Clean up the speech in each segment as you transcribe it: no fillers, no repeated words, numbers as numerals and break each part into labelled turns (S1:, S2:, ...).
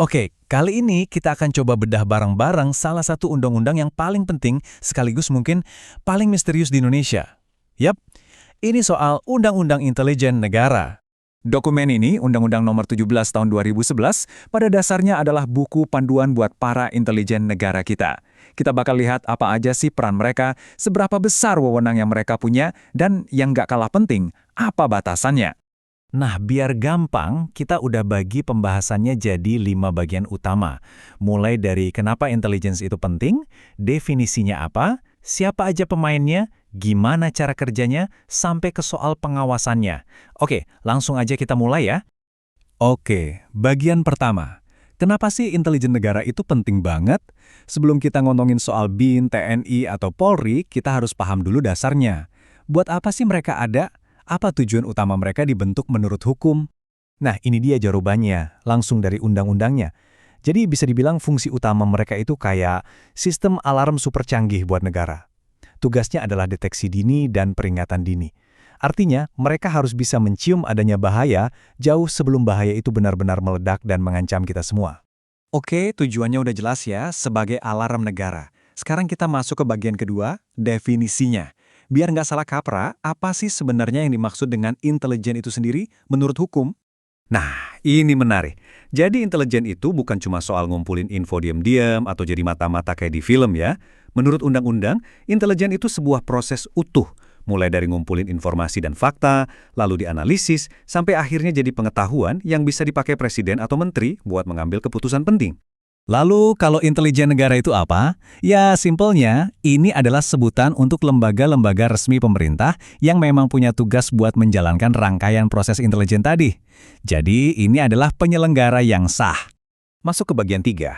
S1: Oke, kali ini kita akan coba bedah bareng-bareng salah satu undang-undang yang paling penting sekaligus mungkin paling misterius di Indonesia. Yap, ini soal Undang-Undang Intelijen Negara. Dokumen ini, Undang-Undang Nomor 17 Tahun 2011, pada dasarnya adalah buku panduan buat para intelijen negara kita. Kita bakal lihat apa aja sih peran mereka, seberapa besar wewenang yang mereka punya, dan yang nggak kalah penting, apa batasannya. Nah, biar gampang, kita udah bagi pembahasannya jadi 5 bagian utama. Mulai dari kenapa intelligence itu penting, definisinya apa, siapa aja pemainnya, gimana cara kerjanya, sampai ke soal pengawasannya. Oke, langsung aja kita mulai ya. Oke, bagian pertama. Kenapa sih intelijen negara itu penting banget? Sebelum kita ngomongin soal BIN, TNI, atau Polri, kita harus paham dulu dasarnya. Buat apa sih mereka ada? Apa tujuan utama mereka dibentuk menurut hukum? Nah, ini dia jawabannya, langsung dari undang-undangnya. Jadi bisa dibilang fungsi utama mereka itu kayak sistem alarm super canggih buat negara. Tugasnya adalah deteksi dini dan peringatan dini. Artinya, mereka harus bisa mencium adanya bahaya jauh sebelum bahaya itu benar-benar meledak dan mengancam kita semua. Oke, tujuannya udah jelas ya, sebagai alarm negara. Sekarang kita masuk ke bagian kedua, definisinya. Biar nggak salah kaprah, apa sih sebenarnya yang dimaksud dengan intelijen itu sendiri menurut hukum? Nah, ini menarik. Jadi intelijen itu bukan cuma soal ngumpulin info diam-diam atau jadi mata-mata kayak di film ya. Menurut undang-undang, intelijen itu sebuah proses utuh. Mulai dari ngumpulin informasi dan fakta, lalu dianalisis, sampai akhirnya jadi pengetahuan yang bisa dipakai presiden atau menteri buat mengambil keputusan penting. Lalu, kalau intelijen negara itu apa? Ya, simpelnya, ini adalah sebutan untuk lembaga-lembaga resmi pemerintah yang memang punya tugas buat menjalankan rangkaian proses intelijen tadi. Jadi, ini adalah penyelenggara yang sah. Masuk ke bagian 3.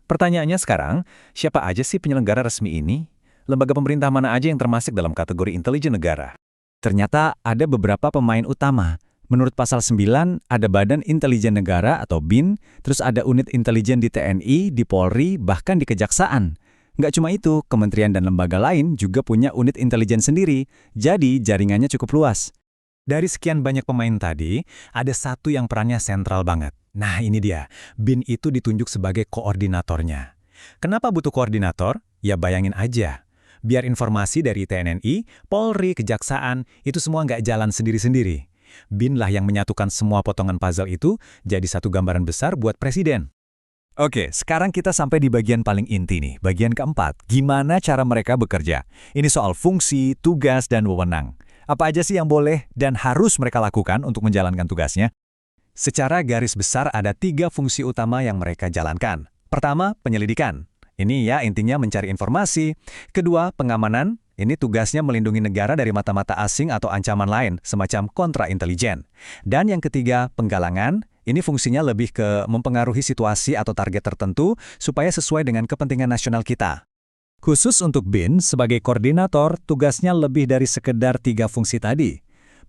S1: Pertanyaannya sekarang, siapa aja sih penyelenggara resmi ini? Lembaga pemerintah mana aja yang termasuk dalam kategori intelijen negara? Ternyata ada beberapa pemain utama. Menurut pasal 9, ada Badan Intelijen Negara atau BIN, terus ada unit intelijen di TNI, di Polri, bahkan di Kejaksaan. Nggak cuma itu, kementerian dan lembaga lain juga punya unit intelijen sendiri, jadi jaringannya cukup luas. Dari sekian banyak pemain tadi, ada satu yang perannya sentral banget. Nah ini dia, BIN itu ditunjuk sebagai koordinatornya. Kenapa butuh koordinator? Ya bayangin aja. Biar informasi dari TNI, Polri, Kejaksaan, itu semua nggak jalan sendiri-sendiri. BIN lah yang menyatukan semua potongan puzzle itu jadi satu gambaran besar buat presiden. Oke, sekarang kita sampai di bagian paling inti nih, bagian keempat. Gimana cara mereka bekerja? Ini soal fungsi, tugas, dan wewenang. Apa aja sih yang boleh dan harus mereka lakukan untuk menjalankan tugasnya? Secara garis besar ada 3 fungsi utama yang mereka jalankan. Pertama, penyelidikan. Ini ya intinya mencari informasi. Kedua, pengamanan. Ini tugasnya melindungi negara dari mata-mata asing atau ancaman lain, semacam kontra-intelijen. Dan yang ketiga, penggalangan. Ini fungsinya lebih ke mempengaruhi situasi atau target tertentu supaya sesuai dengan kepentingan nasional kita. Khusus untuk BIN, sebagai koordinator, tugasnya lebih dari sekedar 3 fungsi tadi.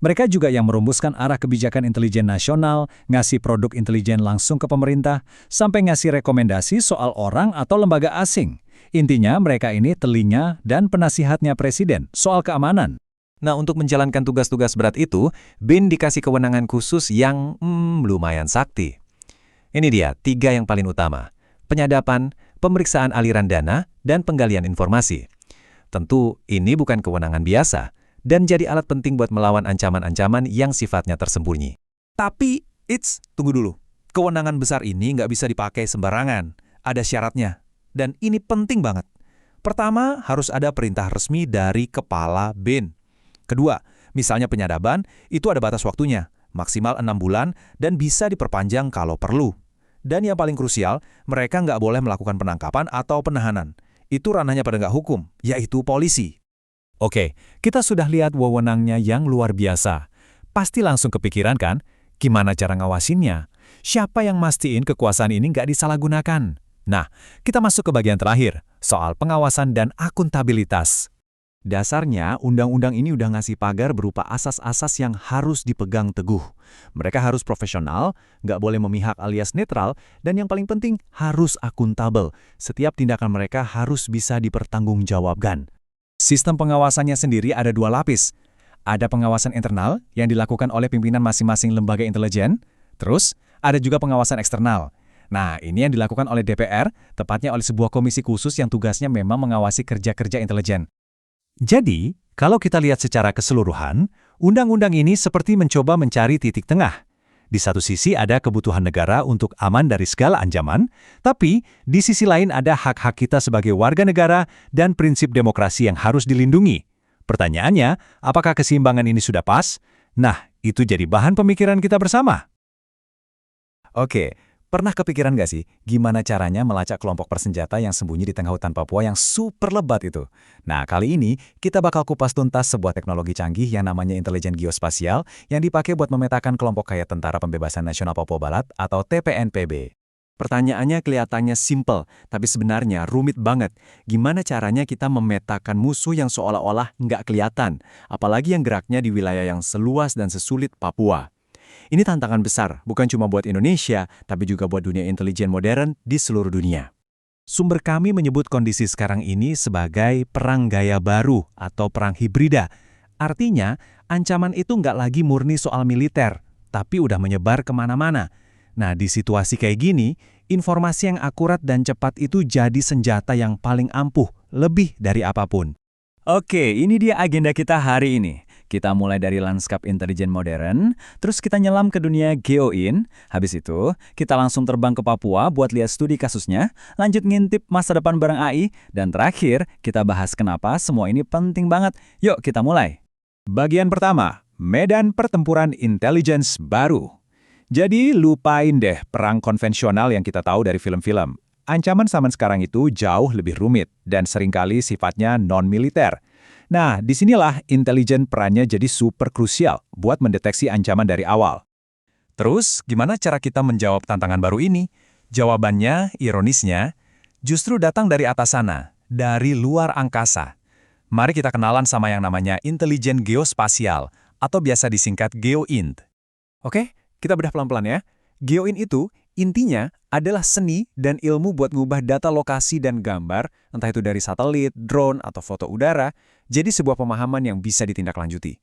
S1: Mereka juga yang merumuskan arah kebijakan intelijen nasional, ngasih produk intelijen langsung ke pemerintah, sampai ngasih rekomendasi soal orang atau lembaga asing. Intinya mereka ini telinga dan penasihatnya presiden soal keamanan. Nah, untuk menjalankan tugas-tugas berat itu, BIN dikasih kewenangan khusus yang lumayan sakti. Ini dia 3 yang paling utama. Penyadapan, pemeriksaan aliran dana, dan penggalian informasi. Tentu ini bukan kewenangan biasa, dan jadi alat penting buat melawan ancaman-ancaman yang sifatnya tersembunyi. Tapi, tunggu dulu. Kewenangan besar ini nggak bisa dipakai sembarangan. Ada syaratnya. Dan ini penting banget. Pertama, harus ada perintah resmi dari kepala BIN. Kedua, misalnya penyadaban, itu ada batas waktunya, maksimal 6 bulan, dan bisa diperpanjang kalau perlu. Dan yang paling krusial, mereka nggak boleh melakukan penangkapan atau penahanan. Itu ranahnya penegak hukum, yaitu polisi. Oke, kita sudah lihat wewenangnya yang luar biasa. Pasti langsung kepikiran kan, gimana cara ngawasinnya? Siapa yang mastiin kekuasaan ini nggak disalahgunakan? Nah, kita masuk ke bagian terakhir, soal pengawasan dan akuntabilitas. Dasarnya, undang-undang ini udah ngasih pagar berupa asas-asas yang harus dipegang teguh. Mereka harus profesional, nggak boleh memihak alias netral, dan yang paling penting, harus akuntabel. Setiap tindakan mereka harus bisa dipertanggungjawabkan. Sistem pengawasannya sendiri ada 2 lapis. Ada pengawasan internal yang dilakukan oleh pimpinan masing-masing lembaga intelijen, terus ada juga pengawasan eksternal. Nah, ini yang dilakukan oleh DPR, tepatnya oleh sebuah komisi khusus yang tugasnya memang mengawasi kerja-kerja intelijen. Jadi, kalau kita lihat secara keseluruhan, undang-undang ini seperti mencoba mencari titik tengah. Di satu sisi ada kebutuhan negara untuk aman dari segala ancaman, tapi di sisi lain ada hak-hak kita sebagai warga negara dan prinsip demokrasi yang harus dilindungi. Pertanyaannya, apakah keseimbangan ini sudah pas? Nah, itu jadi bahan pemikiran kita bersama. Oke, pernah kepikiran nggak sih gimana caranya melacak kelompok bersenjata yang sembunyi di tengah hutan Papua yang super lebat itu? Nah, kali ini kita bakal kupas tuntas sebuah teknologi canggih yang namanya intelijen geospasial yang dipakai buat memetakan kelompok kayak Tentara Pembebasan Nasional Papua Barat atau TPNPB. Pertanyaannya kelihatannya simpel, tapi sebenarnya rumit banget. Gimana caranya kita memetakan musuh yang seolah-olah nggak kelihatan, apalagi yang geraknya di wilayah yang seluas dan sesulit Papua? Ini tantangan besar, bukan cuma buat Indonesia, tapi juga buat dunia intelijen modern di seluruh dunia. Sumber kami menyebut kondisi sekarang ini sebagai perang gaya baru atau perang hibrida. Artinya, ancaman itu nggak lagi murni soal militer, tapi udah menyebar kemana-mana. Nah, di situasi kayak gini, informasi yang akurat dan cepat itu jadi senjata yang paling ampuh, lebih dari apapun. Oke, ini dia agenda kita hari ini. Kita mulai dari lanskap intelijen modern, terus kita nyelam ke dunia GeoIn, habis itu kita langsung terbang ke Papua buat lihat studi kasusnya, lanjut ngintip masa depan bareng AI, dan terakhir kita bahas kenapa semua ini penting banget. Yuk kita mulai. Bagian pertama, medan pertempuran intelligence baru. Jadi lupain deh perang konvensional yang kita tahu dari film-film. Ancaman zaman sekarang itu jauh lebih rumit dan seringkali sifatnya non-militer. Nah, disinilah intelijen perannya jadi super krusial buat mendeteksi ancaman dari awal. Terus, gimana cara kita menjawab tantangan baru ini? Jawabannya, ironisnya, justru datang dari atas sana, dari luar angkasa. Mari kita kenalan sama yang namanya intelijen geospasial, atau biasa disingkat GeoInt. Oke, kita bedah pelan-pelan ya. GeoInt itu intinya adalah seni dan ilmu buat ngubah data lokasi dan gambar, entah itu dari satelit, drone, atau foto udara, jadi sebuah pemahaman yang bisa ditindaklanjuti.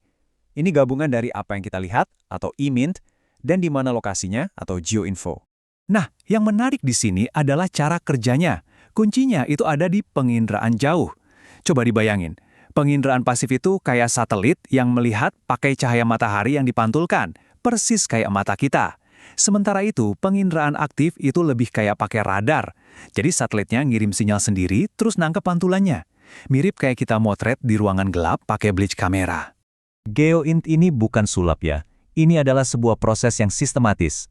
S1: Ini gabungan dari apa yang kita lihat, atau e-mint, dan di mana lokasinya, atau geoinfo. Nah, yang menarik di sini adalah cara kerjanya. Kuncinya itu ada di penginderaan jauh. Coba dibayangin, penginderaan pasif itu kayak satelit yang melihat pakai cahaya matahari yang dipantulkan, persis kayak mata kita. Sementara itu, penginderaan aktif itu lebih kayak pakai radar. Jadi satelitnya ngirim sinyal sendiri, terus nangkep pantulannya. Mirip kayak kita motret di ruangan gelap pakai bleach kamera. GeoInt ini bukan sulap ya. Ini adalah sebuah proses yang sistematis.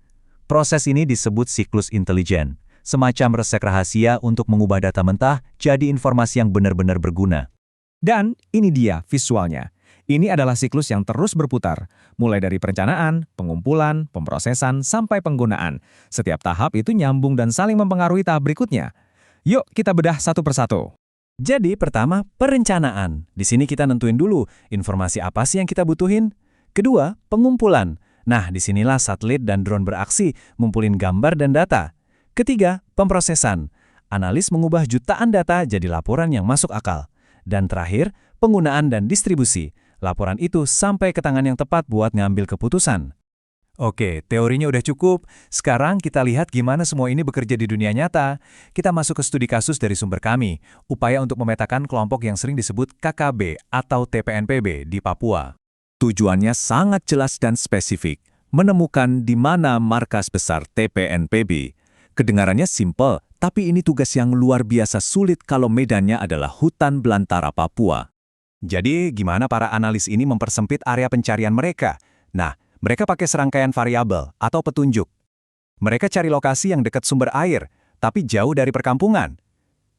S1: Proses ini disebut siklus intelijen, semacam resep rahasia untuk mengubah data mentah jadi informasi yang benar-benar berguna. Dan ini dia visualnya. Ini adalah siklus yang terus berputar, mulai dari perencanaan, pengumpulan, pemrosesan, sampai penggunaan. Setiap tahap itu nyambung dan saling mempengaruhi tahap berikutnya. Yuk kita bedah satu persatu. Jadi pertama, perencanaan. Di sini kita nentuin dulu informasi apa sih yang kita butuhin. Kedua, pengumpulan. Nah, disinilah satelit dan drone beraksi, ngumpulin gambar dan data. Ketiga, pemrosesan. Analis mengubah jutaan data jadi laporan yang masuk akal. Dan terakhir, penggunaan dan distribusi. Laporan itu sampai ke tangan yang tepat buat ngambil keputusan. Oke, teorinya udah cukup. Sekarang kita lihat gimana semua ini bekerja di dunia nyata. Kita masuk ke studi kasus dari sumber kami, upaya untuk memetakan kelompok yang sering disebut KKB atau TPNPB di Papua. Tujuannya sangat jelas dan spesifik, menemukan di mana markas besar TPNPB. Kedengarannya simpel, tapi ini tugas yang luar biasa sulit kalau medannya adalah hutan belantara Papua. Jadi, gimana para analis ini mempersempit area pencarian mereka? Nah, mereka pakai serangkaian variabel atau petunjuk. Mereka cari lokasi yang dekat sumber air, tapi jauh dari perkampungan.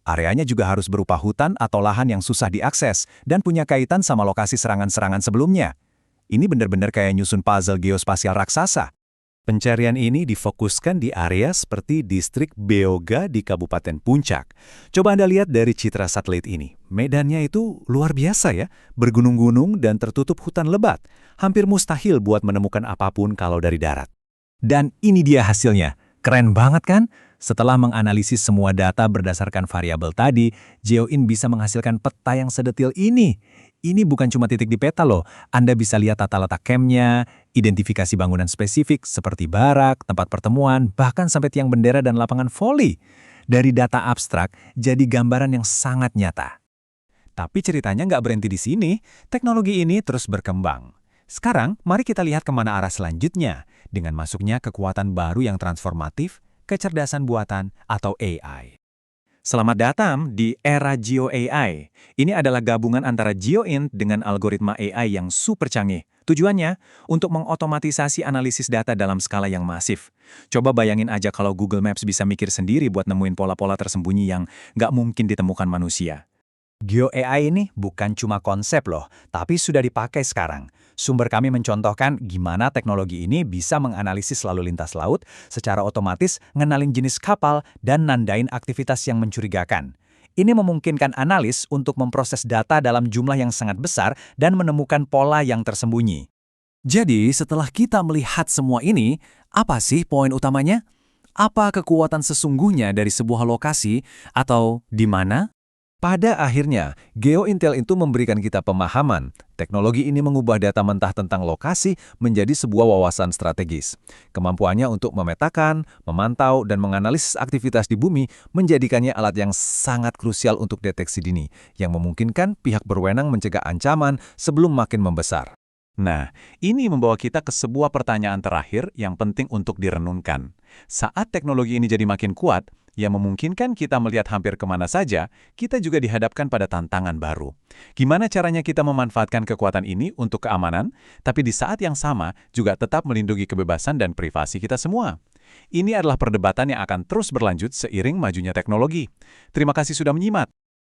S1: Areanya juga harus berupa hutan atau lahan yang susah diakses dan punya kaitan sama lokasi serangan-serangan sebelumnya. Ini benar-benar kayak nyusun puzzle geospasial raksasa. Pencarian ini difokuskan di area seperti distrik Beoga di Kabupaten Puncak. Coba Anda lihat dari citra satelit ini. Medannya itu luar biasa ya, bergunung-gunung dan tertutup hutan lebat. Hampir mustahil buat menemukan apapun kalau dari darat. Dan ini dia hasilnya. Keren banget kan? Setelah menganalisis semua data berdasarkan variabel tadi, GeoInt bisa menghasilkan peta yang sedetil ini. Ini bukan cuma titik di peta loh, Anda bisa lihat tata letak campnya, identifikasi bangunan spesifik seperti barak, tempat pertemuan, bahkan sampai tiang bendera dan lapangan voli. Dari data abstrak, jadi gambaran yang sangat nyata. Tapi ceritanya nggak berhenti di sini, teknologi ini terus berkembang. Sekarang, mari kita lihat kemana arah selanjutnya, dengan masuknya kekuatan baru yang transformatif, kecerdasan buatan, atau AI. Selamat datang di era Geo AI. Ini adalah gabungan antara GeoInt dengan algoritma AI yang super canggih. Tujuannya untuk mengotomatisasi analisis data dalam skala yang masif. Coba bayangin aja kalau Google Maps bisa mikir sendiri buat nemuin pola-pola tersembunyi yang nggak mungkin ditemukan manusia. Geo AI ini bukan cuma konsep loh, tapi sudah dipakai sekarang. Sumber kami mencontohkan gimana teknologi ini bisa menganalisis lalu lintas laut secara otomatis, ngenalin jenis kapal, dan nandain aktivitas yang mencurigakan. Ini memungkinkan analis untuk memproses data dalam jumlah yang sangat besar dan menemukan pola yang tersembunyi. Jadi, setelah kita melihat semua ini, apa sih poin utamanya? Apa kekuatan sesungguhnya dari sebuah lokasi atau di mana? Pada akhirnya, GeoIntel itu memberikan kita pemahaman. Teknologi ini mengubah data mentah tentang lokasi menjadi sebuah wawasan strategis. Kemampuannya untuk memetakan, memantau, dan menganalisis aktivitas di bumi menjadikannya alat yang sangat krusial untuk deteksi dini, yang memungkinkan pihak berwenang mencegah ancaman sebelum makin membesar. Nah, ini membawa kita ke sebuah pertanyaan terakhir yang penting untuk direnungkan. Saat teknologi ini jadi makin kuat, yang memungkinkan kita melihat hampir kemana saja, kita juga dihadapkan pada tantangan baru. Gimana caranya kita memanfaatkan kekuatan ini untuk keamanan, tapi di saat yang sama juga tetap melindungi kebebasan dan privasi kita semua? Ini adalah perdebatan yang akan terus berlanjut seiring majunya teknologi. Terima kasih sudah menyimak.